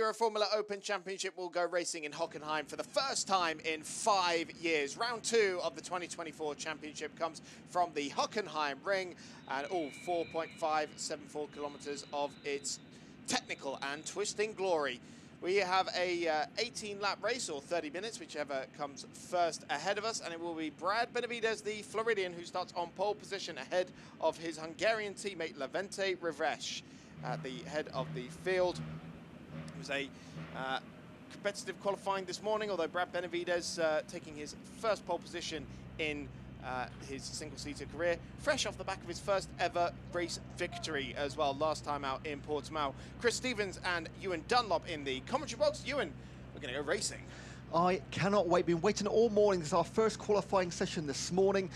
Euroformula Open Championship will go racing in Hockenheim for the first time in 5 years. Round 2 of the 2024 championship comes from the Hockenheim ring, and all 4.574 kilometers of its technical and twisting glory. We have a 18-lap race, or 30 minutes, whichever comes first ahead of us, and it will be Brad Benavidez, the Floridian, who starts on pole position ahead of his Hungarian teammate Levente Reves at the head of the field. It was a competitive qualifying this morning, although Brad Benavidez taking his first pole position in his single-seater career, fresh off the back of his first ever race victory as well, last time out in Portimao. Chris Stevens and Ewan Dunlop in the commentary box. Ewan, we're going to go racing. I cannot wait. Been waiting all morning. This is our first qualifying session this morning.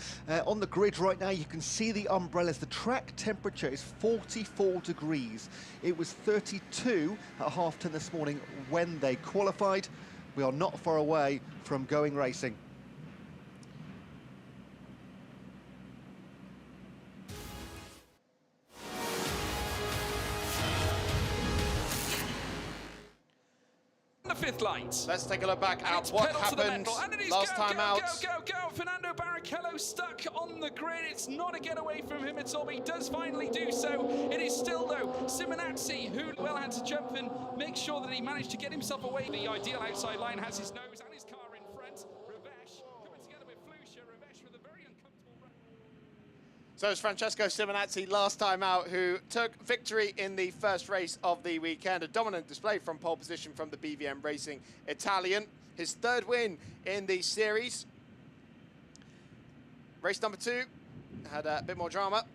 On the grid right now, you can see the umbrellas. The track temperature is 44 degrees. It was 32 at half-10 this morning when they qualified. We are not far away from going racing. Fifth light. Let's take a look back at what happened last time out. Go. Fernando Barrichello stuck on the grid. It's not a getaway from him at all, but he does finally do so. It is still, though, Simonazzi who well had to jump and make sure that he managed to get himself away. The ideal outside line has his nose and his car in front. Reves coming together with Flusha. Reves with a very uncomfortable run. So it's Francesco Simonazzi last time out who took victory in the first race of the weekend. A dominant display from pole position from the BVM Racing Italian. His third win in the series. Race number 2 had a bit more drama.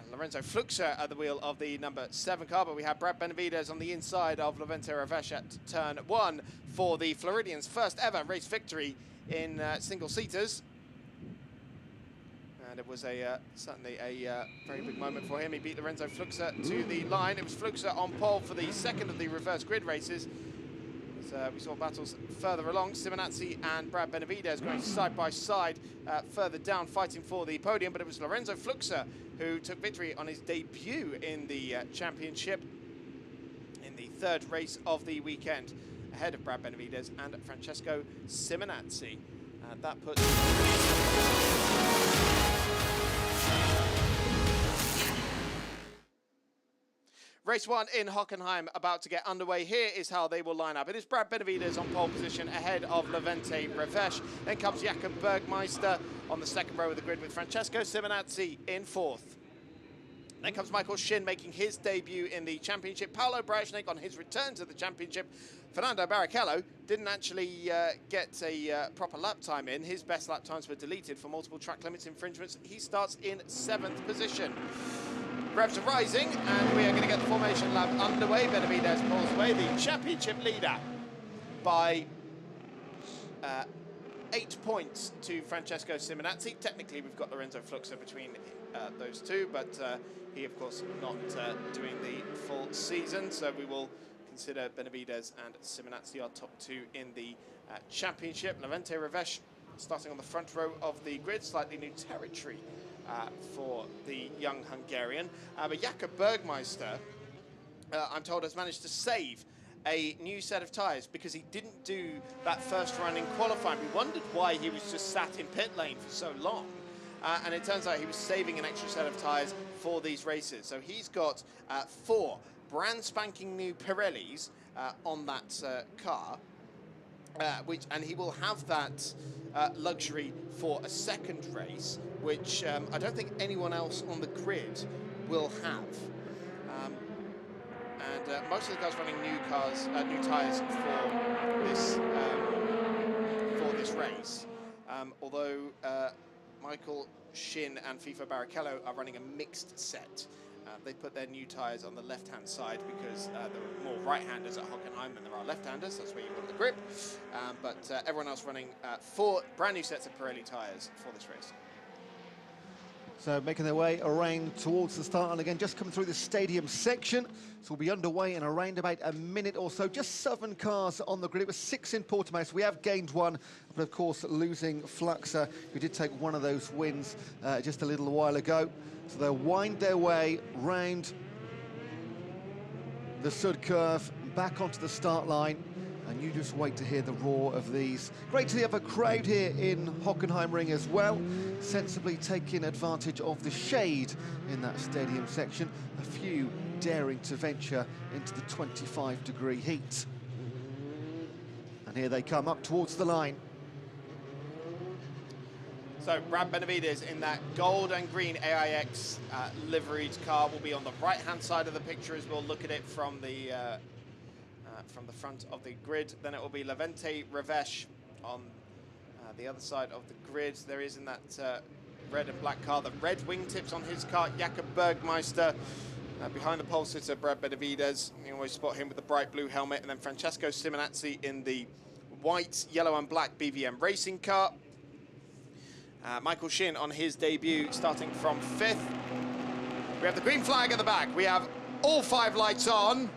Lorenzo Fluxer at the wheel of the number 7 car, but we had Brad Benavidez on the inside of Levente Reves at turn 1 for the Floridians' first ever race victory in single-seaters. And it was certainly a very big moment for him. He beat Lorenzo Fluxer to the line. It was Fluxer on pole for the second of the reverse grid races. As we saw battles further along, Simonazzi and Brad Benavidez going side by side further down, fighting for the podium. But it was Lorenzo Fluxer who took victory on his debut in the championship in the third race of the weekend, ahead of Brad Benavidez and Francesco Simonazzi. That puts... Race 1 in Hockenheim about to get underway. Here is how they will line up. It is Brad Benavidez on pole position ahead of Levente Reves. Then comes Jakob Bergmeister on the second row of the grid with Francesco Simonazzi in fourth. Then comes Michael Shin making his debut in the championship. Paolo Brajnik on his return to the championship. Fernando Barrichello didn't actually get a proper lap time in. His best lap times were deleted for multiple track limits infringements. He starts in 7th position. Revs are rising, and we are going to get the formation lap underway. Benavidez pulls away the championship leader by 8 points to Francesco Simonazzi. Technically, we've got Lorenzo Fluxer between those two, but he, of course, not doing the full season, so we will consider Benavidez and Simonazzi our top 2 in the championship. Levente Reves starting on the front row of the grid, slightly new territory for the young Hungarian. But Jakob Bergmeister, I'm told, has managed to save a new set of tyres because he didn't do that first run in qualifying. We wondered why he was just sat in pit lane for so long. And it turns out he was saving an extra set of tyres for these races. So he's got 4 brand spanking new Pirellis on that car. And he will have that luxury for a second race, which I don't think anyone else on the grid will have. And most of the guys running new tyres for this race. Although Michael Shin and FIFA Barrichello are running a mixed set. They put their new tyres on the left-hand side because there are more right-handers at Hockenheim than there are left-handers. That's where you want the grip. But everyone else running 4 brand new sets of Pirelli tyres for this race. So making their way around towards the start, and again just coming through the stadium section. So we'll be underway in around about a minute or so. Just 7 cars on the grid. It was 6 in Portimao, so we have gained 1, but of course losing Fluxer, who did take one of those wins just a little while ago. So they'll wind their way round the Sud curve, back onto the start line, and you just wait to hear the roar of these. Great to have a crowd here in Hockenheim Ring as well, sensibly taking advantage of the shade in that stadium section. A few daring to venture into the 25-degree heat. And here they come up towards the line. So Brad Benavides in that gold and green AIX liveried car will be on the right-hand side of the picture as we'll look at it from the front of the grid. Then it will be Levente Revesh on the other side of the grid. There is in that red and black car the red wingtips on his car, Jakob Bergmeister. Behind the pole sitter, Brad Benavides. You always spot him with the bright blue helmet. And then Francesco Simonazzi in the white, yellow and black BVM racing car. Michael Shin on his debut, starting from 5th. We have the green flag at the back. We have all 5 lights on.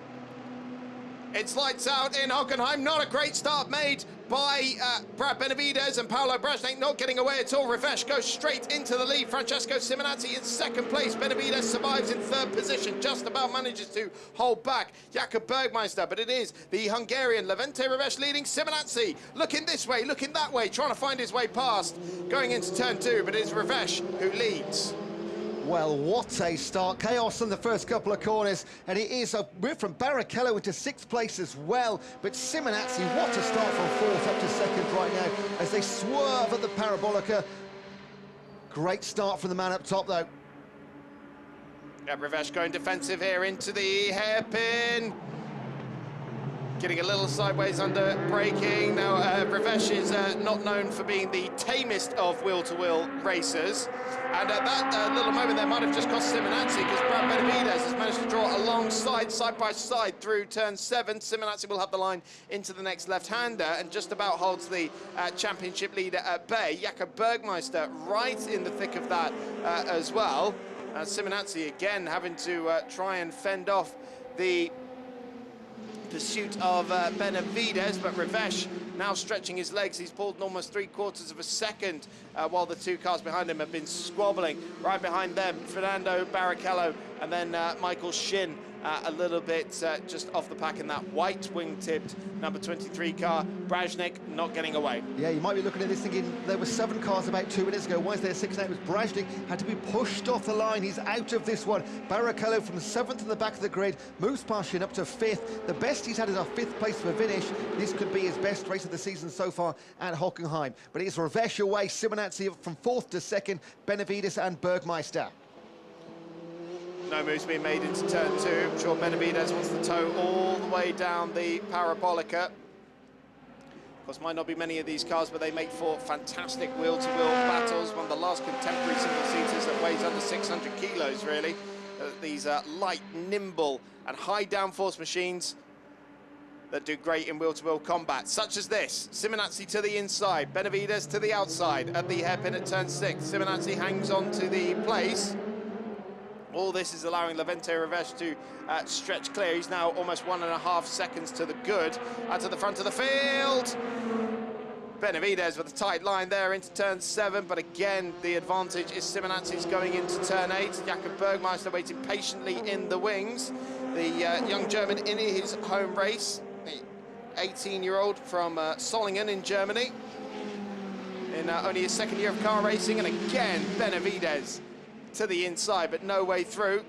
It's lights out in Hockenheim. Not a great start made by Brad Benavides and Paolo Brajnik, not getting away at all. Revesh goes straight into the lead. Francesco Simonazzi in 2nd place. Benavides survives in 3rd position, just about manages to hold back Jakob Bergmeister, but it is the Hungarian Levente Revesh leading. Simonazzi looking this way, looking that way, trying to find his way past, going into turn 2, but it is Revesh who leads. Well, what a start. Chaos in the first couple of corners, and it is a move from Barrichello into 6th place as well. But Simonazzi, what a start from 4th up to 2nd right now as they swerve at the Parabolica. Great start from the man up top, though. Yeah, Revesh going defensive here into the hairpin. Getting a little sideways under braking. Now, Revesh is not known for being the tamest of wheel-to-wheel racers. And at that little moment there might have just cost Simonazzi, because Brad Benavides has managed to draw alongside, side by side through turn 7. Simonazzi will have the line into the next left-hander and just about holds the championship leader at bay. Jakob Bergmeister right in the thick of that as well. Simonazzi again having to try and fend off the pursuit of Benavides, but Revesh now stretching his legs. He's pulled almost 3/4 of a second while the 2 cars behind him have been squabbling. Right behind them, Fernando Barrichello and then Michael Shin a little bit just off the pack in that white wing-tipped number 23 car. Brajnik not getting away. Yeah, you might be looking at this thinking there were 7 cars about 2 minutes ago. Why is there 6 now? It was Brajnik had to be pushed off the line. He's out of this one. Barrichello from 7th in the back of the grid moves past Shin up to 5th. The best he's had is a 5th place for finish. This could be his best race of the season so far at Hockenheim. But it's Revesh away, Simonazzi from 4th to 2nd, Benavides and Bergmeister. No moves being made into turn 2. I'm sure Benavides wants to tow all the way down the Parabolica. Of course, might not be many of these cars, but they make for fantastic wheel-to-wheel battles. One of the last contemporary single-seaters that weighs under 600 kilos, really. These light, nimble, and high downforce machines that do great in wheel-to-wheel combat, such as this. Simonazzi to the inside, Benavides to the outside at the hairpin at turn 6. Simonazzi hangs on to the place. All this is allowing Levente Revesh to stretch clear. He's now almost 1.5 seconds to the good. Out to the front of the field. Benavides with a tight line there into turn 7, but again, the advantage is Simonazzi's going into turn 8. Jakob Bergmeister waiting patiently in the wings. The young German in his home race, the 18-year-old from Solingen in Germany, in only his 2nd year of car racing, and again, Benavides to the inside, but no way through.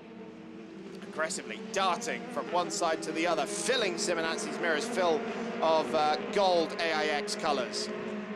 Aggressively darting from one side to the other, filling Simonazzi's mirrors full of gold AIX colours.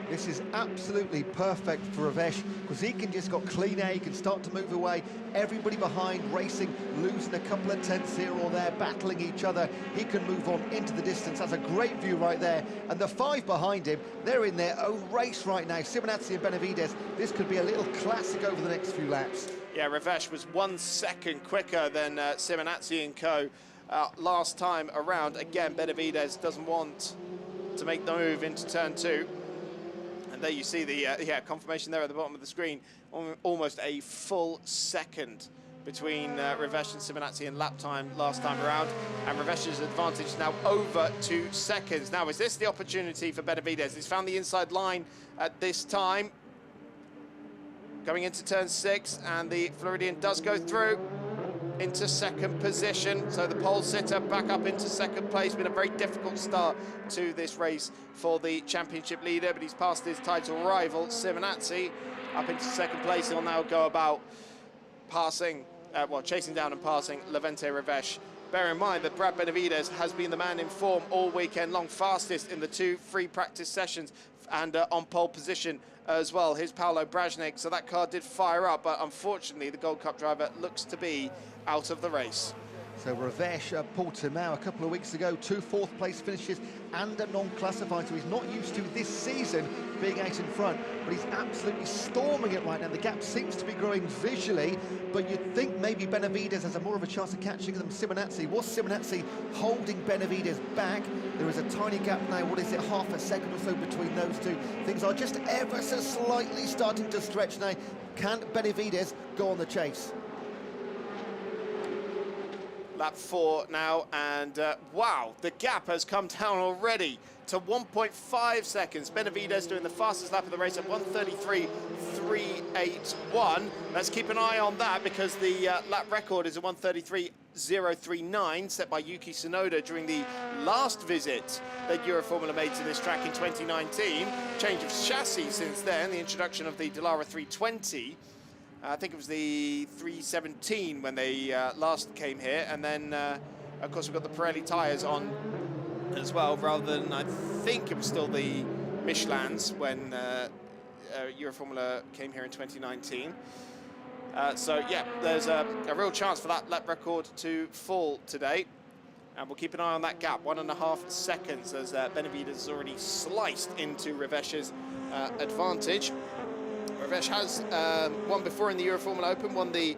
This is absolutely perfect for Revesh because he can just got clean air, he can start to move away. Everybody behind racing, losing a couple of tenths here or there, battling each other. He can move on into the distance. That's a great view right there. And the 5 behind him, they're in their own race right now. Simonazzi and Benavides, this could be a little classic over the next few laps. Yeah, Revesh was 1 second quicker than Simonazzi and co. Last time around. Again, Benavides doesn't want to make the move into turn 2. And there you see the confirmation there at the bottom of the screen. Almost a full second between Revesh and Simonazzi in lap time last time around. And Revesh's advantage now over 2 seconds. Now, is this the opportunity for Benavides? He's found the inside line at this time. Going into turn 6, and the Floridian does go through. into second position. So the pole sitter back up into second place. Been a very difficult start to this race for the championship leader, but he's passed his title rival, Simonazzi, up into second place. He'll now go about passing, chasing down and passing Levente Revesh. Bear in mind that Brad Benavides has been the man in form all weekend long, fastest in the 2 free practice sessions and on pole position as well. Here's Paolo Brajnik, so that car did fire up, but unfortunately the Gold Cup driver looks to be out of the race. So Revesh Portimao a couple of weeks ago, 2 fourth place finishes and a non-classified, so he's not used to this season being out in front, but he's absolutely storming it right now. The gap seems to be growing visually, but you'd think maybe Benavides has a more of a chance of catching than Simonazzi. Was Simonazzi holding Benavides back? There is a tiny gap now, what is it, half a second or so between those two. Things are just ever so slightly starting to stretch now. Can Benavides go on the chase? Lap 4 now, and wow, the gap has come down already to 1.5 seconds. Benavides doing the fastest lap of the race at 1:33.381. Let's keep an eye on that, because the lap record is a 1:33.039 set by Yuki Tsunoda during the last visit that Euroformula made to this track in 2019. Change of chassis since then, the introduction of the Dallara 320. I think it was the 317 when they last came here, and then of course we've got the Pirelli tyres on as well, rather than, I think it was still the Michelins when Euroformula came here in 2019. So yeah, there's a real chance for that lap record to fall today, and we'll keep an eye on that gap, 1.5 seconds, as Benavides has already sliced into Revesh's advantage. Revesh has won before in the Euroformula Open, won the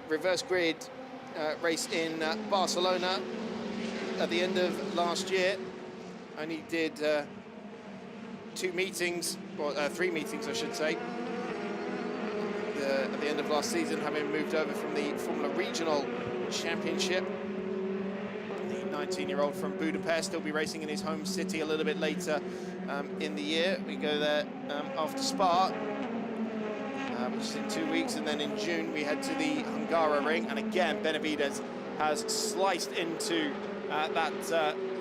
reverse grid race in Barcelona at the end of last year. Only did 2 meetings, or 3 meetings I should say, at the end of last season, having moved over from the Formula Regional Championship. The 19-year-old from Budapest will be racing in his home city a little bit later in the year. We go there after Spa, which is in 2 weeks, and then in June we head to the Hungaroring, and again Benavides has sliced into that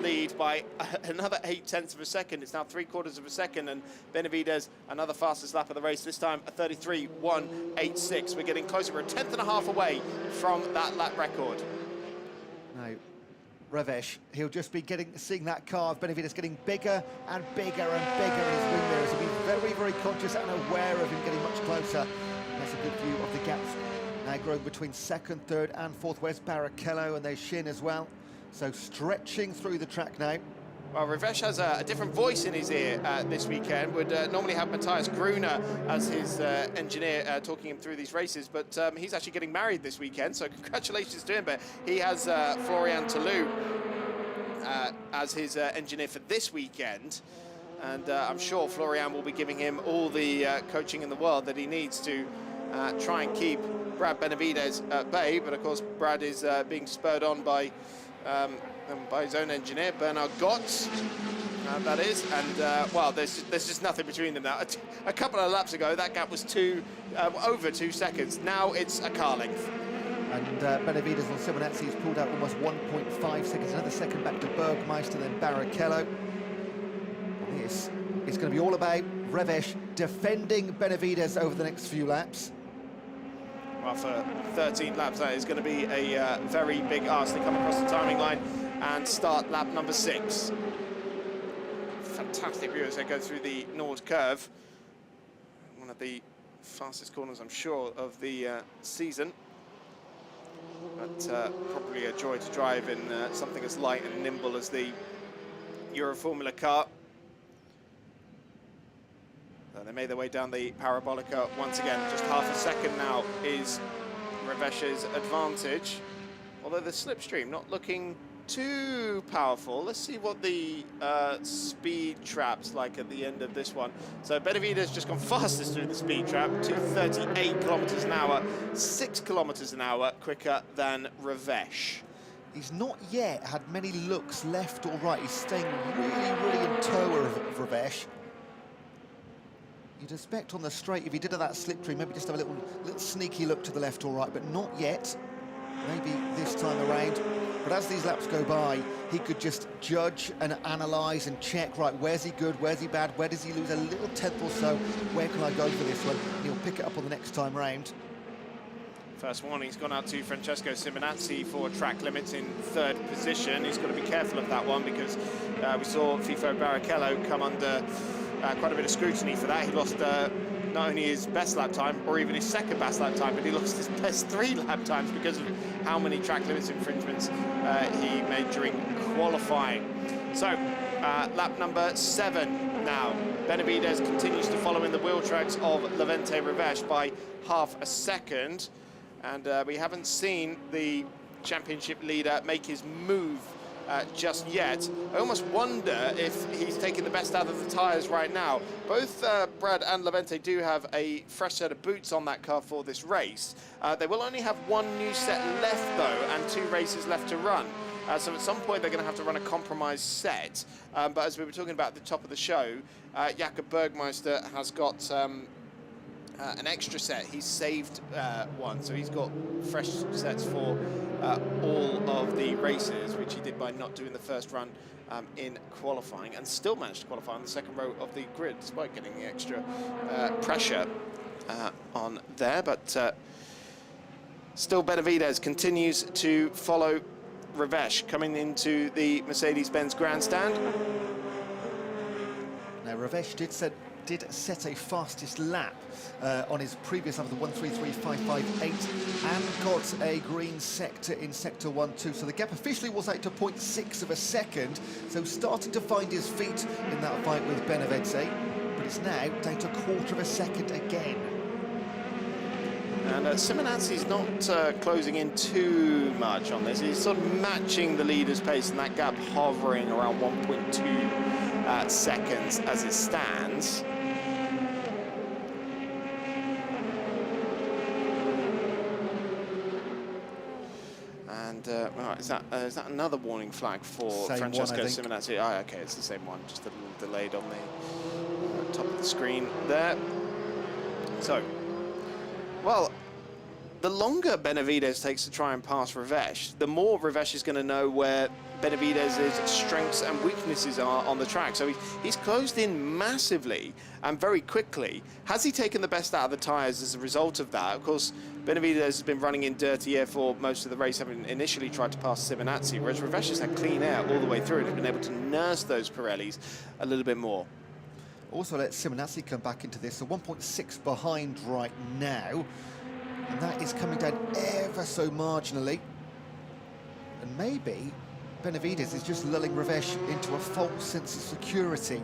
lead by another 0.8 of a second. It's now 3/4 of a second, and Benavides another fastest lap of the race, this time a 33.186. We're getting closer, we're 1/10.5 away from that lap record. Now, Revesh, he'll just be seeing that car of Benavides getting bigger and bigger and bigger in his wing mirrors. He'll be very, very conscious and aware of him getting much closer. And that's a good view of the gaps now growing between 2nd, 3rd and 4th. Where's Barrichello, and there's Shin as well. So stretching through the track now. Well, Revesh has a different voice in his ear this weekend. Would normally have Matthias Gruner as his engineer talking him through these races, but he's actually getting married this weekend, so congratulations to him. But he has Florian Toulouse as his engineer for this weekend, and I'm sure Florian will be giving him all the coaching in the world that he needs to try and keep Brad Benavides at bay. But of course Brad is being spurred on by his own engineer, Bernard Gotts, that is, and well, there's just nothing between them now. A couple of laps ago, that gap was over 2 seconds. Now it's a car length. And Benavides on Simonazzi has pulled out almost 1.5 seconds, another second back to Bergmeister, then Barrichello. And this is going to be all about Revesh defending Benavides over the next few laps. Well, for 13 laps, that is going to be a very big ask to come across the timing line and start lap number 6. Fantastic view as they go through the Nord curve. One of the fastest corners, I'm sure, of the season. But probably a joy to drive in something as light and nimble as the Euroformula car. They made their way down the Parabolica once again. Just half a second now is Revesh's advantage. Although the slipstream not looking too powerful. Let's see what the speed trap's like at the end of this one. So Benavides just gone fastest through the speed trap, 238 kilometers an hour, 6 kilometers an hour quicker than Revesh. He's not yet had many looks left or right. He's staying really, really in tow of Revesh. You'd expect on the straight, if he did that slipstream, maybe just have a little sneaky look to the left or right, but not yet. maybe this time around. But as these laps go by, he could just judge and analyse and check, right, where's he good, where's he bad, where does he lose a little tenth or so, where can I go for this one? He'll pick it up on the next time round. First warning's gone out to Francesco Simonazzi for track limits in 3rd position. He's got to be careful of that one because we saw FIFO Barrichello come under quite a bit of scrutiny for that. He lost not only his best lap time or even his 2nd best lap time, but he lost his best 3 lap times because of how many track limits infringements he made during qualifying. So lap number 7 now. Benavides continues to follow in the wheel tracks of Levente Revesh by half a second. And we haven't seen the championship leader make his move just yet. I almost wonder if he's taking the best out of the tyres right now. Both Brad and Levente do have a fresh set of boots on that car for this race. They will only have 1 new set left though, and 2 races left to run. So at some point they're going to have to run a compromise set. But as we were talking about at the top of the show, Jakob Bergmeister has got an extra set. He's saved one, so he's got fresh sets for all of the races, which he did by not doing the first run in qualifying, and still managed to qualify on the 2nd row of the grid despite getting the extra pressure on there. But still Benavides continues to follow Revesh coming into the Mercedes-Benz grandstand. Now Revesh did set a fastest lap on his previous lap of the 1:33.558 and got a green sector in sector 1-2. So the gap officially was out to 0.6 of a second. So starting to find his feet in that fight with Benavides, but it's now down to 1/4 of a second again. And Simonazzi's not closing in too much on this. He's sort of matching the leader's pace, and that gap hovering around 1.2 seconds as it stands. And right, is that another warning flag for Francesco Simonazzi? Oh, okay, it's the same one, just a little delayed on the top of the screen there. So, well, the longer Benavides takes to try and pass Revesh, the more Revesh is going to know where Benavides' strengths and weaknesses are on the track. So he's closed in massively and very quickly. Has he taken the best out of the tyres as a result of that? Of course, Benavides has been running in dirty air for most of the race, having initially tried to pass Simonazzi, whereas Revesh has had clean air all the way through and has been able to nurse those Pirellis a little bit more. Also let Simonazzi come back into this, so 1.6 behind right now. And that is coming down ever so marginally. And maybe Benavides is just lulling Revesh into a false sense of security.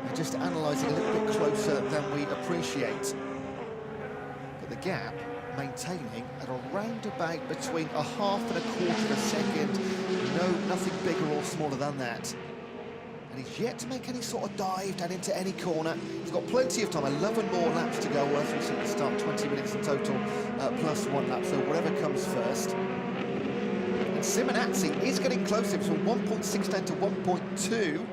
They're just analysing a little bit closer than we appreciate. But the gap maintaining at around about between 1/2 and 1/4 of a second. No, nothing bigger or smaller than that. And he's yet to make any sort of dive down into any corner. He's got plenty of time, 11 more laps to go. As we see at the start, 20 minutes in total, plus 1 lap, so whatever comes first. And Simonazzi is getting closer from 1.6 down to 1.2.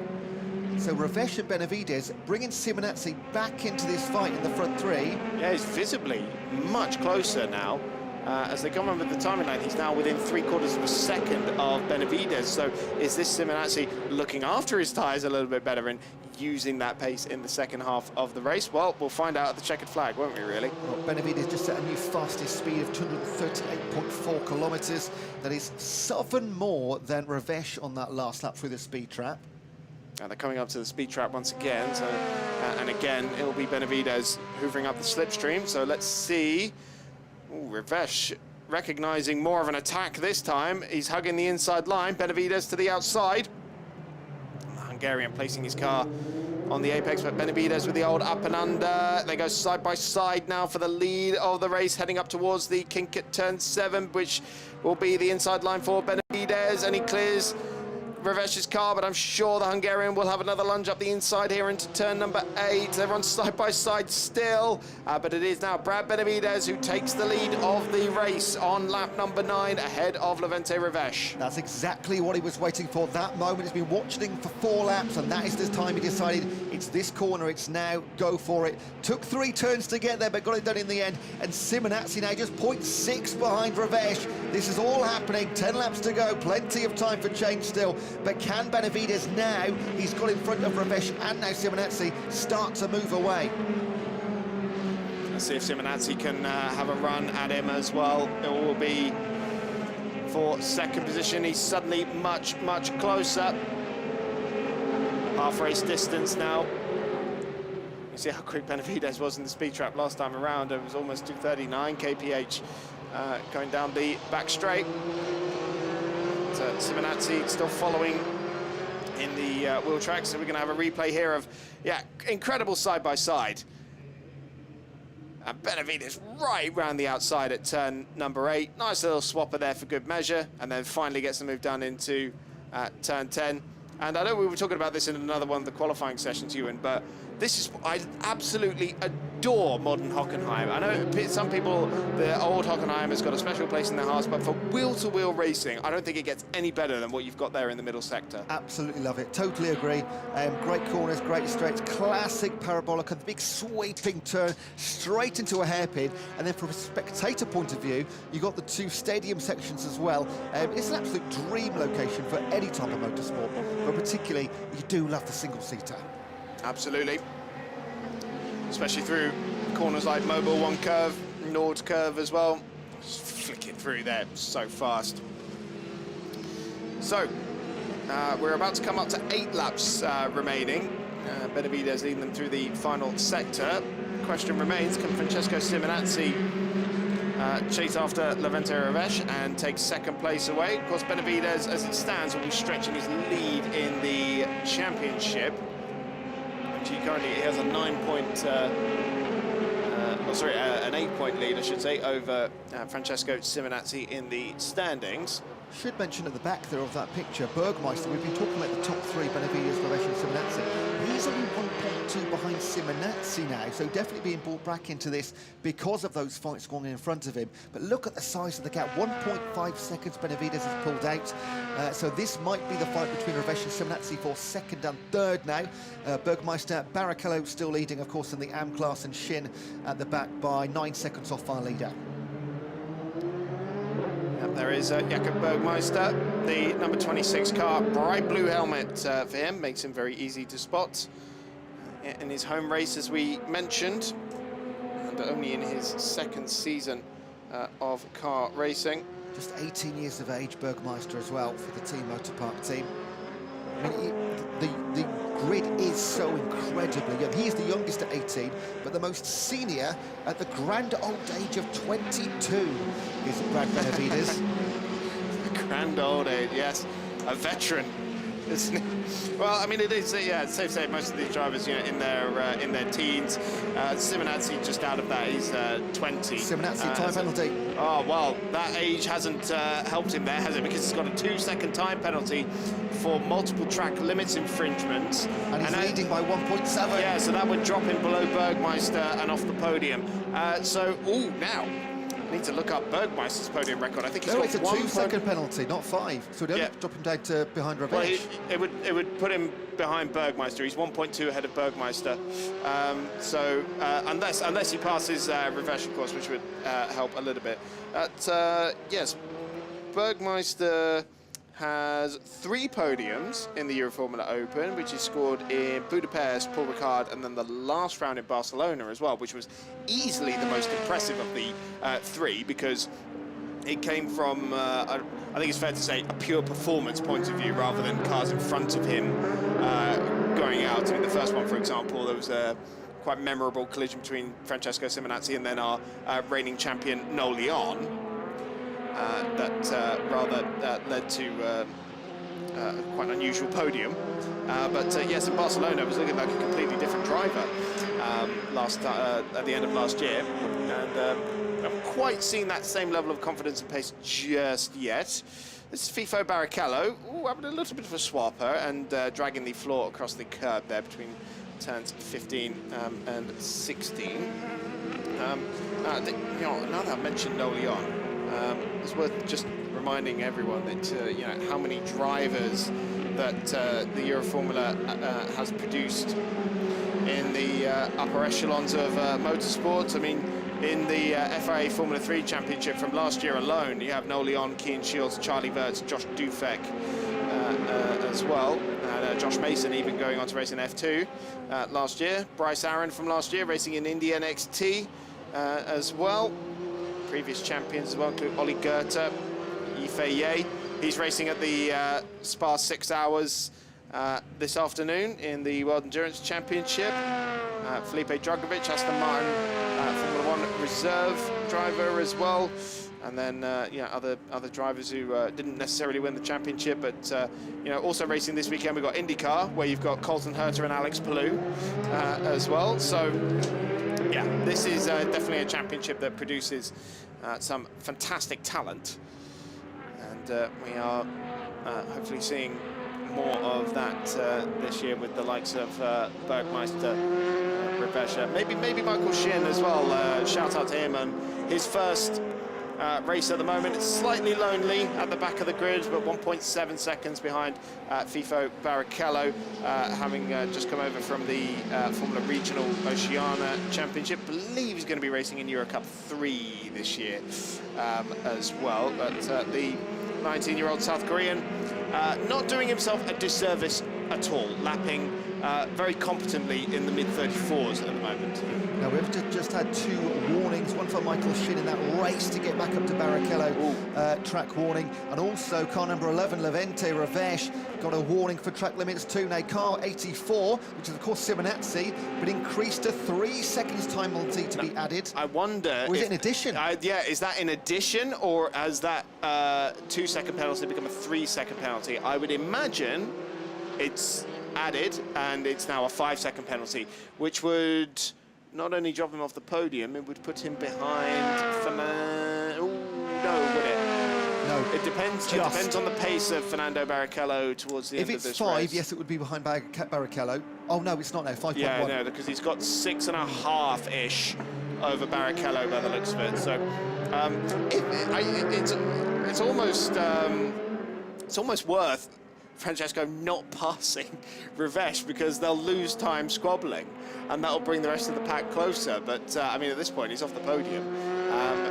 So Revesh and Benavides bringing Simonazzi back into this fight in the front 3. Yeah, he's visibly much closer now. As they come on with the timing line, he's now within 3/4 of a second of Benavides. So is this Simonazzi looking after his tyres a little bit better and using that pace in the second half of the race? Well, we'll find out at the checkered flag, won't we, really? Well, Benavides just set a new fastest speed of 238.4 kilometres. That is 7 more than Revesh on that last lap through the speed trap. And they're coming up to the speed trap once again. So, and again, it'll be Benavides hoovering up the slipstream. So let's see. Ooh, Revesh recognising more of an attack this time. He's hugging the inside line. Benavides to the outside. The Hungarian placing his car on the apex, but Benavides with the old up and under. They go side by side now for the lead of the race, heading up towards the kink at turn 7, which will be the inside line for Benavides, and he clears Revesh's car, but I'm sure the Hungarian will have another lunge up the inside here into turn number 8. They're on side by side still, but it is now Brad Benavides who takes the lead of the race on lap number 9 ahead of Levente Revesh. That's exactly what he was waiting for, that moment. He's been watching for 4 laps, and that is the time he decided it's this corner, it's now, go for it. Took 3 turns to get there, but got it done in the end, and Simonazzi now just 0.6 behind Revesh. This is all happening, 10 laps to go, plenty of time for change still, but can Benavides now, he's got in front of Revesh and now Simonazzi, start to move away? Let's see if Simonazzi can have a run at him as well. It will be for second position. He's suddenly much closer. Half race distance now. You see how quick Benavides was in the speed trap last time around. It was almost 239 kph going down the back straight. Simonazzi still following in the wheel track, so we're going to have a replay here of, yeah, incredible side by side. And Benavides right round the outside at turn number 8. Nice little swapper there for good measure, and then finally gets the move done into turn 10. And I know we were talking about this in another one of the qualifying sessions, Ewan, but this is, I absolutely adore modern Hockenheim. I know some people, the old Hockenheim has got a special place in their hearts, but for wheel-to-wheel racing, I don't think it gets any better than what you've got there in the middle sector. Absolutely love it, totally agree. Great corners, great straights, classic parabolic, a big sweeping turn straight into a hairpin, and then from a spectator point of view, you've got the 2 stadium sections as well. It's an absolute dream location for any type of motorsport, but particularly, you do love the single-seater. Absolutely. Especially through corners like Mobile 1 curve, Nord curve as well. Just flicking through there so fast. So, we're about to come up to 8 laps remaining. Benavides leading them through the final sector. Question remains, can Francesco Simonazzi chase after Levente Revesh and take second place away? Of course, Benavides, as it stands, will be stretching his lead in the championship. Currently he has a 8-point lead, I should say, over Francesco Simonazzi in the standings. Should mention at the back there of that picture, Bergmeister, we've been talking about the top 3, Benavides, Revesh and Simonazzi. He's only 1.2 behind Simonazzi now, so definitely being brought back into this because of those fights going in front of him. But look at the size of the gap, 1.5 seconds Benavides has pulled out. So this might be the fight between Revesh and Simonazzi for second and third now. Bergmeister, Barrichello still leading, of course, in the AM class, and Shin at the back by 9 seconds off our leader. There is Jakob Bergmeister, the number 26 car, bright blue helmet for him, makes him very easy to spot in his home race, as we mentioned, and only in his second season of car racing. Just 18 years of age, Bergmeister as well, for the Team Motorpark team. I mean, the grid is so incredibly young. He is the youngest at 18, but the most senior at the grand old age of 22 is Brad Benavides. Grand old age, yes. A veteran, isn't he? Well, I mean, it is, yeah, it's safe to say most of these drivers, you know, in their teens. Simonazzi just out of that, he's 20. Simonazzi, time penalty. Oh, well, that age hasn't helped him there, has it? Because he's got a 2-second time penalty for multiple track limits infringements. And he's leading by 1.7. Yeah, so that would drop him below Bergmeister and off the podium. Now, I need to look up Bergmeister's podium record. I think he's got it's a 2-second penalty, not 5. So it only drop him down to behind Revesh. Well, it would put him behind Bergmeister. He's 1.2 ahead of Bergmeister. Unless he passes Revesh, of course, which would help a little bit. Yes, Bergmeister has 3 podiums in the Euroformula Open, which he scored in Budapest, Paul Ricard, and then the last round in Barcelona as well, which was easily the most impressive of the 3, because it came from, I think it's fair to say, a pure performance point of view rather than cars in front of him going out. I mean, the first one, for example, there was a quite memorable collision between Francesco Simonazzi and then our reigning champion, Noel Leon. That rather led to quite an unusual podium. Yes, in Barcelona, it was looking like a completely different driver at the end of last year. And I haven't quite seen that same level of confidence and pace just yet. This is FIFO Barrichello, having a little bit of a swapper and dragging the floor across the curb there between turns 15 and 16. Now that I've mentioned No Leon, it's worth just reminding everyone that you know, how many drivers that the Euroformula has produced in the upper echelons of motorsports. I mean, in the FIA Formula 3 Championship from last year alone, you have No Leon, Kean Shields, Charlie Verts, Josh Dufek as well. And Josh Mason even going on to race in F2 last year. Bryce Aaron from last year racing in India NXT as well. Previous champions as well include Ollie Goethe, Yifei Ye. He's racing at the Spa 6 Hours this afternoon in the World Endurance Championship. Felipe Drugovic, Aston Martin Formula 1 reserve driver as well. And then, yeah, other drivers who didn't necessarily win the championship, but you know, also racing this weekend. We've got IndyCar, where you've got Colton Herter and Alex Palou as well. So, yeah, this is definitely a championship that produces some fantastic talent, and we are hopefully seeing more of that this year with the likes of Bergmeister, Rivesha, maybe Michael Shin as well. Shout out to him and his first race at the moment. It's slightly lonely at the back of the grid, but 1.7 seconds behind FIFO Barrichello, having just come over from the Formula Regional Oceania Championship. I believe he's going to be racing in Eurocup 3 this year as well. But the 19-year-old South Korean not doing himself a disservice at all, lapping very competently in the mid-34s at the moment. Now, we've just had 2 warnings, one for Michael Shin in that race to get back up to Barrichello, track warning, and also car number 11, Levente Ravesh, got a warning for track limits too. Now, car 84, which is of course Simonazzi, but increased to 3 seconds time penalty to be added. I wonder... Or is it in addition? Yeah, is that in addition, or has that 2-second penalty become a 3-second penalty? I would imagine it's added, and it's now a 5-second penalty, which would not only drop him off the podium, it would put him behind Fernando. No, would it? No. It depends. It depends on the pace of Fernando Barrichello towards the end of this race. If it's 5, yes, it would be behind Barrichello. Oh no, it's not now. 5.1. Yeah, no, because he's got 6.5-ish over Barrichello by the looks of it. So it's almost worth Francesco not passing Ravesh, because they'll lose time squabbling, and that'll bring the rest of the pack closer. But I mean, at this point, he's off the podium,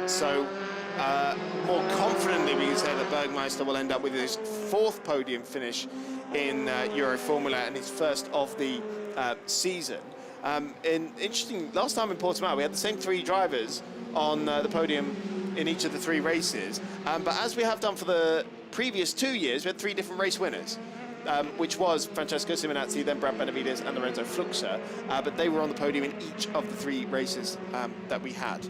so more confidently we can say that Bergmeister will end up with his 4th podium finish in Euroformula and his first of the season. Interesting, last time in Portimao we had the same 3 drivers on the podium in each of the 3 races, but as we have done for the previous 2 years, we had 3 different race winners, which was Francesco Simonazzi, then Brad Benavides and Lorenzo Fluxa, but they were on the podium in each of the 3 races that we had.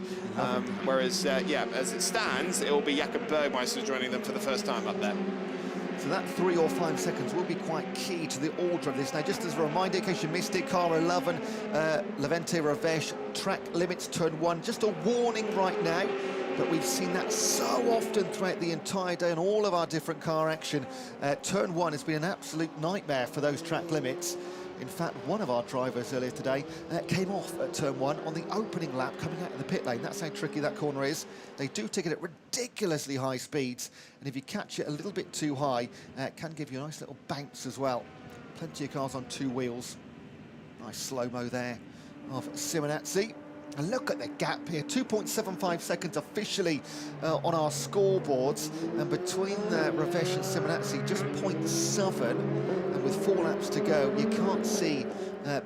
Whereas, yeah, as it stands, it will be Jakob Bergmeister joining them for the first time up there. So that 3 or 5 seconds will be quite key to the order of this. Now, just as a reminder, in case you missed it, car 11, Levente Ravesh, track limits turn 1. Just a warning right now, but we've seen that so often throughout the entire day on all of our different car action. Turn 1 has been an absolute nightmare for those track limits. In fact, one of our drivers earlier today came off at turn 1 on the opening lap coming out of the pit lane. That's how tricky that corner is. They do take it at ridiculously high speeds, and if you catch it a little bit too high, it can give you a nice little bounce as well. Plenty of cars on 2 wheels. Nice slow-mo there of Simonazzi. And look at the gap here, 2.75 seconds officially on our scoreboards, and between Ravesh and Simonazzi, just 0.7, and with 4 laps to go, you can't see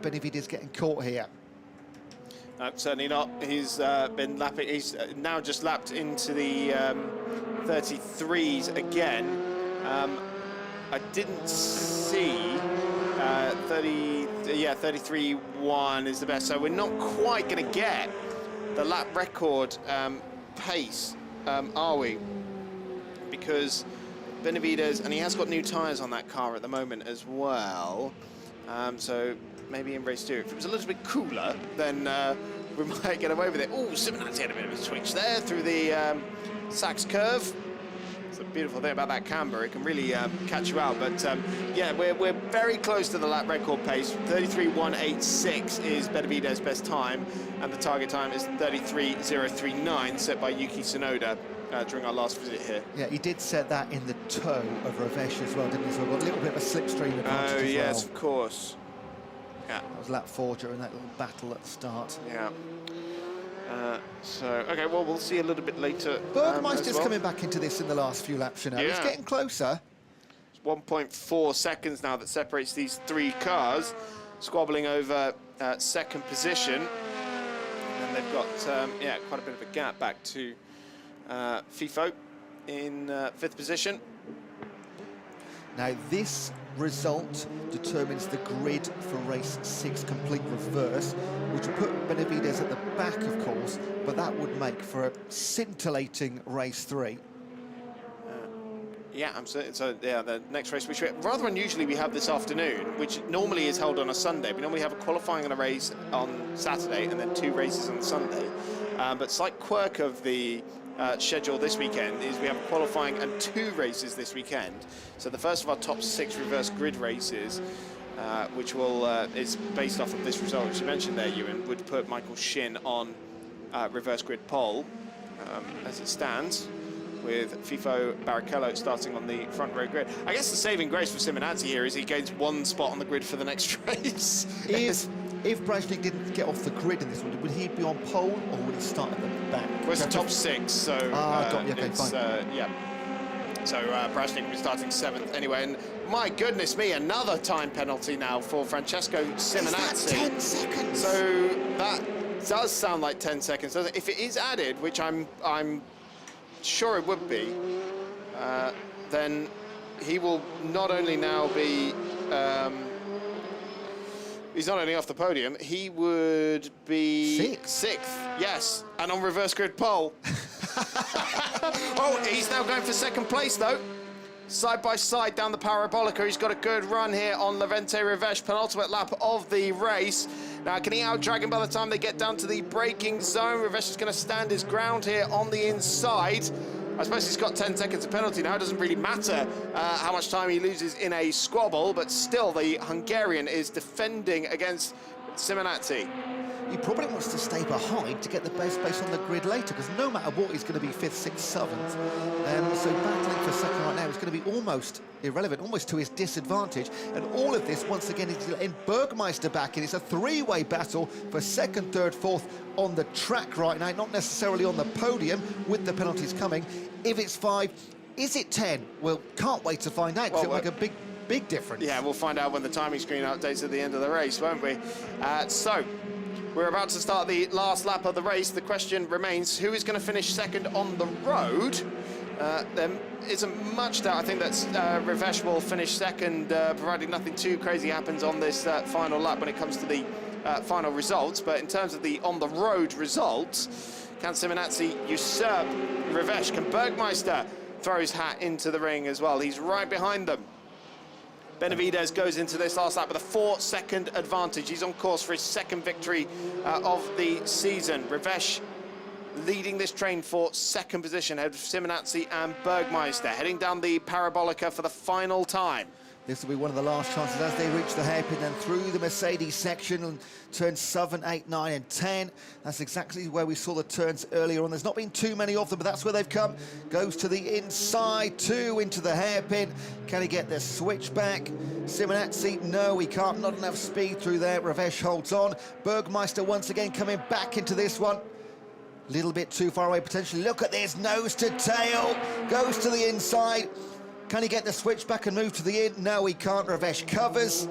Benavides getting caught here. Certainly not. He's been lapping, he's now just lapped into the 33s again. I didn't see 33.1 is the best, so we're not quite going to get the lap record pace, are we? Because Benavides, and he has got new tyres on that car at the moment as well, so maybe in race 2, if it was a little bit cooler, then we might get away with it. Oh, Simonazzi had a bit of a switch there through the Sachs curve. So the beautiful thing about that camber. It can really catch you out. But yeah, we're very close to the lap record pace. 33.186 is Benavidez's best time, and the target time is 33.039, set by Yuki Tsunoda during our last visit here. Yeah, he did set that in the toe of Ravesh as well, didn't he? So we've got a little bit of a slipstream advantage as yes, well. of course. Yeah. That was lap 4 during that little battle at the start. Yeah. So, okay, well, we'll see a little bit later. Bergmeister's coming back into this in the last few laps, you know. He's getting closer. It's 1.4 seconds now that separates these three cars, squabbling over second position. And they've got, yeah, quite a bit of a gap back to FIFO in 5th position. Now, this result determines the grid for race 6 complete reverse, which would put Benavidez at the back, of course, but that would make for a scintillating race 3. Yeah, absolutely. So, yeah, the next race, which rather unusually we have this afternoon, which normally is held on a Sunday. We normally have a qualifying and a race on Saturday and then 2 races on Sunday. But slight quirk of the schedule this weekend is we have qualifying and 2 races this weekend. So the first of our top 6 reverse grid races, which will is based off of this result, which you mentioned there, Ewan, would put Michael Shin on reverse grid pole as it stands, with FIFO Barrichello starting on the front row grid. I guess the saving grace for Simonetti here is he gains 1 spot on the grid for the next race. If Brajnik didn't get off the grid in this one, would he be on pole or would he start at the back? Well, it's the top 6, so okay, fine. yeah. So Brajnik will be starting 7th anyway. And my goodness me, another time penalty now for Francesco Simonetti. Is that 10 seconds? So that does sound like 10 seconds. If it is added, which I'm sure it would be, then he will not only now be he's not only off the podium, he would be 6th, yes, and on reverse grid pole. Oh, he's now going for 2nd place though. Side by side down the Parabolica. He's got a good run here on Levente Ravesh, penultimate lap of the race. Now, can he out-drag him by the time they get down to the braking zone? Ravesh is going to stand his ground here on the inside. I suppose he's got 10 seconds of penalty now. It doesn't really matter how much time he loses in a squabble, but still the Hungarian is defending against Simonetti. He probably wants to stay behind to get the best place on the grid later, because no matter what, he's going to be 5th, 6th, 7th. So battling for 2nd right now is going to be almost irrelevant, almost to his disadvantage. And all of this, once again, is in Bergmeister back in. It's a 3-way battle for 2nd, 3rd, 4th on the track right now, not necessarily on the podium with the penalties coming. If it's 5, is it 10? Well, can't wait to find out, because it'll make a big difference. Yeah, we'll find out when the timing screen updates at the end of the race, won't we? So we're about to start the last lap of the race. The question remains, who is going to finish 2nd on the road? There isn't much doubt. I think that Ravesh will finish 2nd, provided nothing too crazy happens on this final lap when it comes to the final results. But in terms of the on-the-road results, can Simonetti usurp Ravesh? Can Bergmeister throw his hat into the ring as well? He's right behind them. Benavidez goes into this last lap with a 4-second advantage. He's on course for his 2nd victory of the season. Ravesh leading this train for 2nd position, ahead of Simonetti and Bergmeister, heading down the Parabolica for the final time. This will be one of the last chances as they reach the hairpin, then through the Mercedes section and turns 7, 8, 9 and 10. That's exactly where we saw the turns earlier on. There's not been too many of them, but that's where they've come. Goes to the inside, 2 into the hairpin. Can he get the switch back? Simonetti, no, he can't. Not enough speed through there. Ravesh holds on. Bergmeister once again coming back into this one. Little bit too far away potentially. Look at this, nose to tail. Goes to the inside. Can he get the switch back and move to the in? No, he can't. Ravesh covers.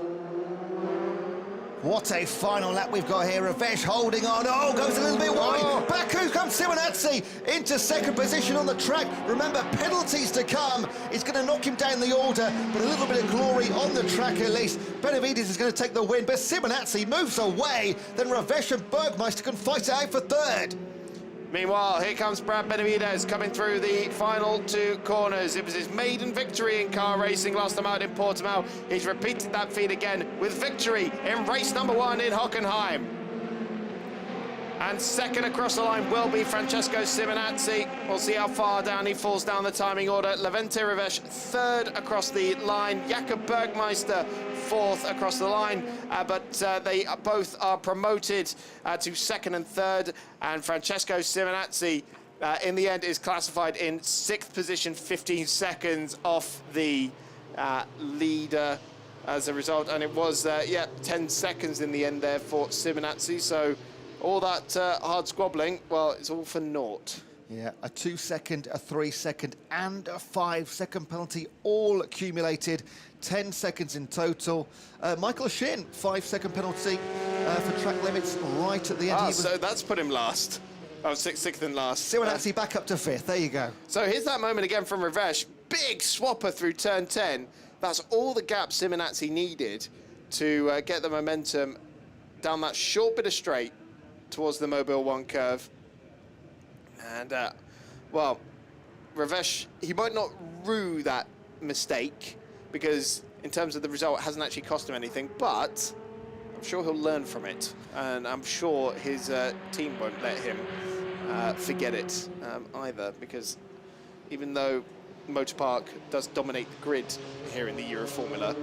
What a final lap we've got here. Ravesh holding on. Oh, goes a little bit wide. Back comes Simonetti into 2nd position on the track. Remember, penalties to come. It's going to knock him down the order, but a little bit of glory on the track at least. Benavidez is going to take the win, but Simonetti moves away. Then Ravesh and Bergmeister can fight it out for 3rd. Meanwhile, here comes Brad Benavidez coming through the final 2 corners. It was his maiden victory in car racing last time out in Portimao. He's repeated that feat again with victory in race number 1 in Hockenheim. And second across the line will be Francesco Simonazzi. We'll see how far down he falls down the timing order. Levente Revesh third across the line. Jakob Bergmeister fourth across the line. But they both are promoted to second and third. And Francesco Simonazzi, in the end, is classified in 6th position, 15 seconds off the leader as a result. And it was, 10 seconds in the end there for Simonazzi. So all that hard squabbling, well, it's all for naught. Yeah, a 2-second, a 3-second, and a 5-second penalty, all accumulated. 10 seconds in total. Michael Shin, 5-second penalty for track limits right at the end. So that's put him last. Oh, sixth and last. Simonazzi back up to 5th. There you go. So here's that moment again from Revesh. Big swapper through turn 10. That's all the gap Simonazzi needed to get the momentum down that short bit of straight towards the Mobile 1 curve. And, well, Revesh, he might not rue that mistake because in terms of the result, it hasn't actually cost him anything, but I'm sure he'll learn from it. And I'm sure his team won't let him forget it either, because even though Motorpark does dominate the grid here in the Euroformula,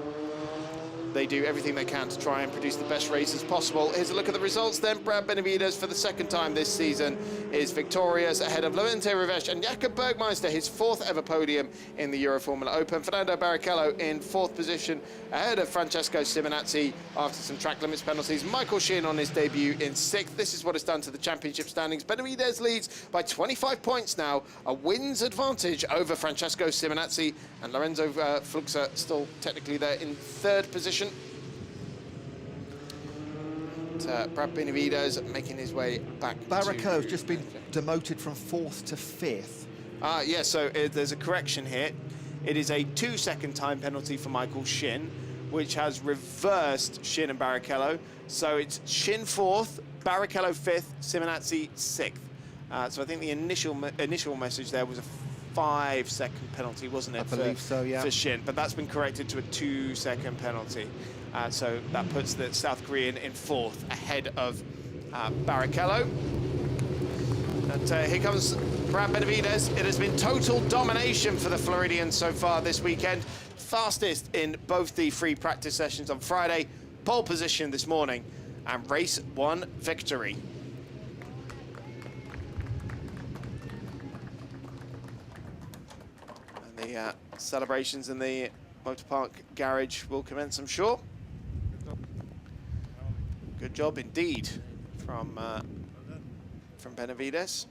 they do everything they can to try and produce the best races possible. Here's a look at the results then. Brad Benavides, for the second time this season, is victorious ahead of Levente Revesh and Jakob Bergmeister, his 4th ever podium in the Euroformula Open. Fernando Barrichello in 4th position ahead of Francesco Simonazzi after some track limits penalties. Michael Shin on his debut in 6th. This is what it's done to the championship standings. Benavides leads by 25 points now, a wins advantage over Francesco Simonazzi, and Lorenzo Fluxa still technically there in 3rd position. Brad Benavides making his way back. Barrichello's just been demoted from 4th to 5th. Yeah, so there's a correction here. It is a 2-second time penalty for Michael Shin, which has reversed Shin and Barrichello. So it's Shin 4th, Barrichello 5th, Simonazzi 6th. So I think the initial message there was a 5-second penalty, wasn't it? I believe so, yeah. For Shin, but that's been corrected to a 2-second penalty. So that puts the South Korean in 4th ahead of Barrichello. And here comes Brad Benavides. It has been total domination for the Floridians so far this weekend. Fastest in both the free practice sessions on Friday, pole position this morning, and race 1 victory. And the celebrations in the Motorpark garage will commence, I'm sure. Good job indeed from Benavides.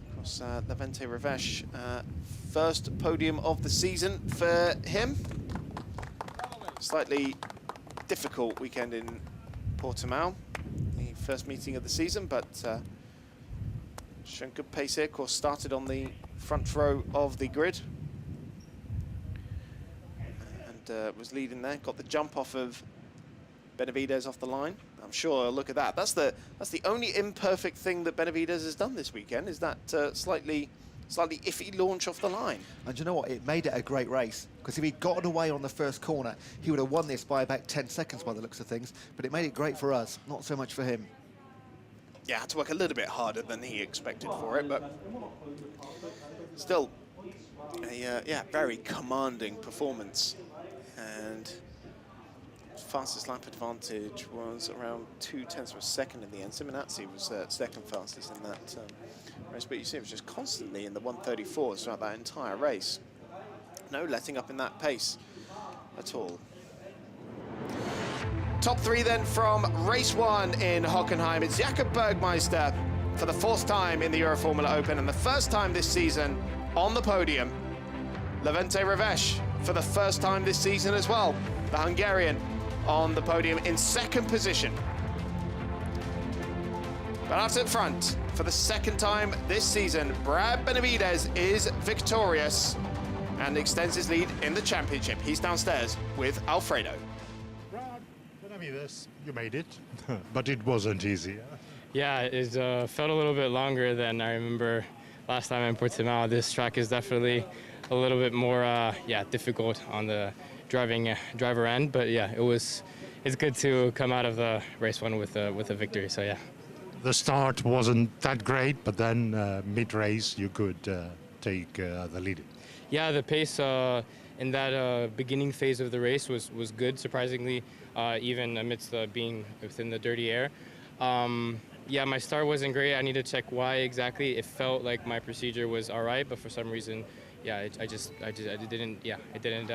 Of course, Levente Revesh, first podium of the season for him. Slightly difficult weekend in Portimao, the first meeting of the season, but shown good pace here. Of course, started on the front row of the grid and was leading there. Got the jump off of Benavides off the line. I'm sure, look at that. That's the only imperfect thing that Benavides has done this weekend, is that slightly iffy launch off the line. And you know what? It made it a great race, because if he'd gotten away on the first corner, he would have won this by about 10 seconds by the looks of things. But it made it great for us, not so much for him. Yeah, had to work a little bit harder than he expected for it, but still a very commanding performance. And fastest lap advantage was around 0.2 of a second in the end. Simonazzi was second fastest in that race, but you see it was just constantly in the 134s throughout that entire race. No letting up in that pace at all. Top 3 then from race 1 in Hockenheim. It's Jakob Bergmeister for the 4th time in the Euroformula Open and the first time this season on the podium. Levente Revesh for the first time this season as well. The Hungarian on the podium in 2nd position. But out at front, for the 2nd time this season, Brad Benavides is victorious and extends his lead in the championship. He's downstairs with Alfredo. Brad Benavides, you made it, but it wasn't easy. Yeah, it felt a little bit longer than I remember last time in Portimao. This track is definitely a little bit more difficult on the driver end, but yeah, it was it's good to come out of the race one with a victory. So yeah. The start wasn't that great, but then mid-race you could take the lead. Yeah, the pace in that beginning phase of the race was good, surprisingly, even amidst being within the dirty air. Yeah, my start wasn't great. I need to check why exactly. It felt like my procedure was all right, but for some reason, yeah, it didn't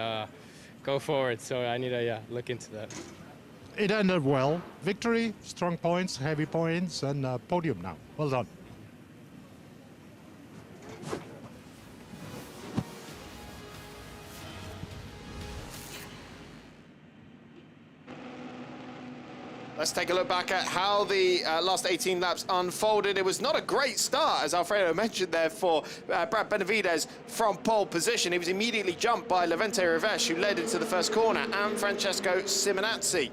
go forward. So I need to look into that. It ended well. Victory, strong points, heavy points, and podium now. Well done. Let's take a look back at how the last 18 laps unfolded. It was not a great start, as Alfredo mentioned there, for Brad Benavides from pole position. He was immediately jumped by Levente Revesh, who led into the first corner, and Francesco Simonazzi,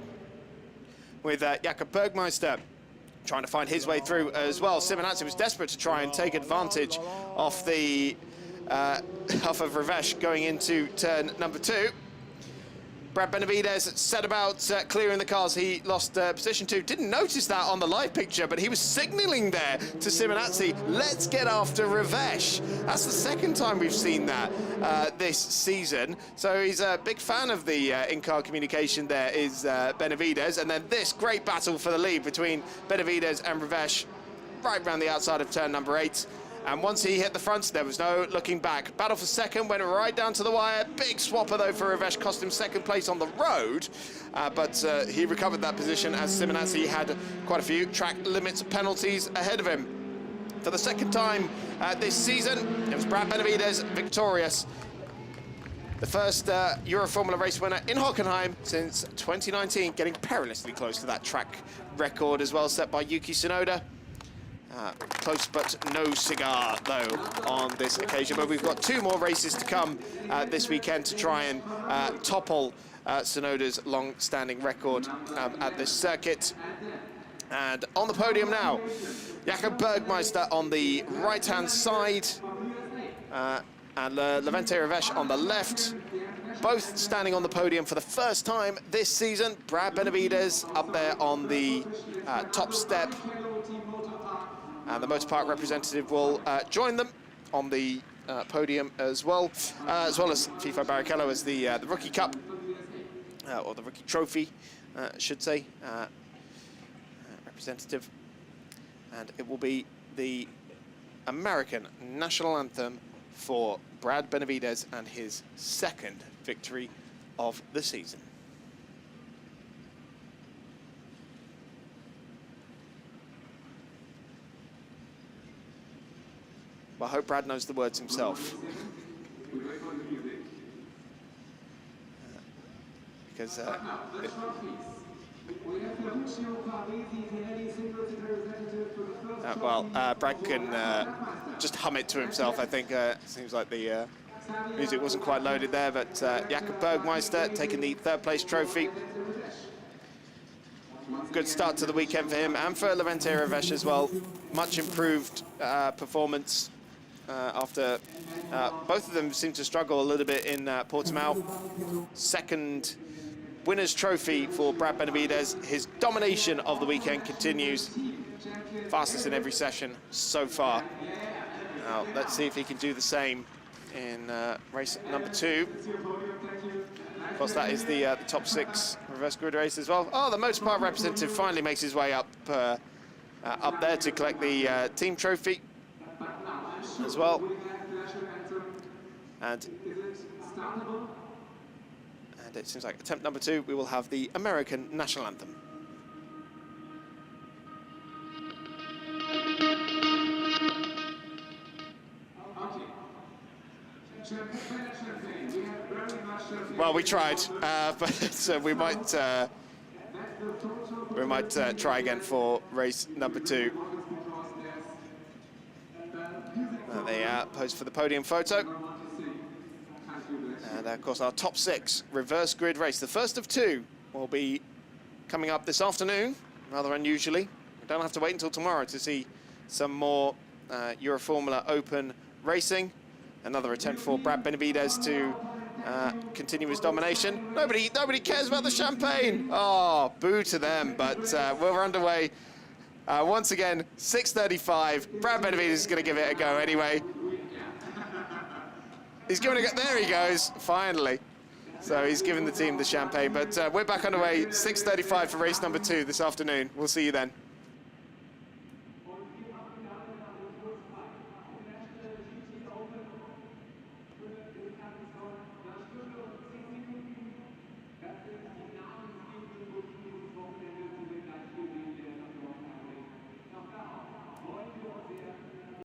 with Jakob Bergmeister trying to find his way through as well. Simonazzi was desperate to try and take advantage of the off of Revesh going into turn number 2. Brad Benavides set about clearing the cars. He lost position 2. Didn't notice that on the live picture, but he was signalling there to Simonazzi, let's get after Revesh. That's the second time we've seen that this season. So he's a big fan of the in-car communication there, is Benavides. And then this great battle for the lead between Benavides and Revesh right around the outside of turn number 8. And once he hit the front, there was no looking back. Battle for second, went right down to the wire. Big swapper, though, for Revesh, cost him second place on the road. But he recovered that position as Simonazzi had quite a few track limits penalties ahead of him. For the second time this season, it was Brad Benavides victorious. The first Euroformula race winner in Hockenheim since 2019, getting perilously close to that track record as well, set by Yuki Tsunoda. Close but no cigar, though, on this occasion. But we've got 2 more races to come this weekend to try and topple Tsunoda's long-standing record at this circuit. And on the podium now, Jakob Bergmeister on the right-hand side, and Levente Revesh on the left. Both standing on the podium for the first time this season. Brad Benavides up there on the top step. And the Motor Park representative will join them on the podium as well as FIFA Barrichello as the Rookie Cup, or the Rookie Trophy, I should say, representative. And it will be the American national anthem for Brad Benavides and his second victory of the season. Well, I hope Brad knows the words himself. Because Brad can just hum it to himself, I think. Seems like the music wasn't quite loaded there, but Jakob Bergmeister taking the 3rd place trophy. Good start to the weekend for him and for Levente Revesh as well. Much improved performance after both of them seemed to struggle a little bit in Portimao. Second winner's trophy for Brad Benavides. His domination of the weekend continues. Fastest in every session so far. Now, let's see if he can do the same in race number 2. Of course, that is the top 6 reverse grid race as well. Oh, the Motor Park representative finally makes his way up there to collect the team trophy as well. And it seems like attempt number 2, we will have the American national anthem. Well, we tried, but we might try again for race number 2. They pose for the podium photo. And of course, our top 6 reverse grid race, the first of 2, will be coming up this afternoon, rather unusually. We don't have to wait until tomorrow to see some more Euroformula Open racing. Another attempt for Brad Benavides to continue his domination. Nobody cares about the champagne. Oh, boo to them, but we're underway. Once again, 6:35. Brad Benavides is going to give it a go anyway. He's giving it a go. There he goes, finally. So he's giving the team the champagne, but we're back underway, 6:35 for race number 2 this afternoon. We'll see you then.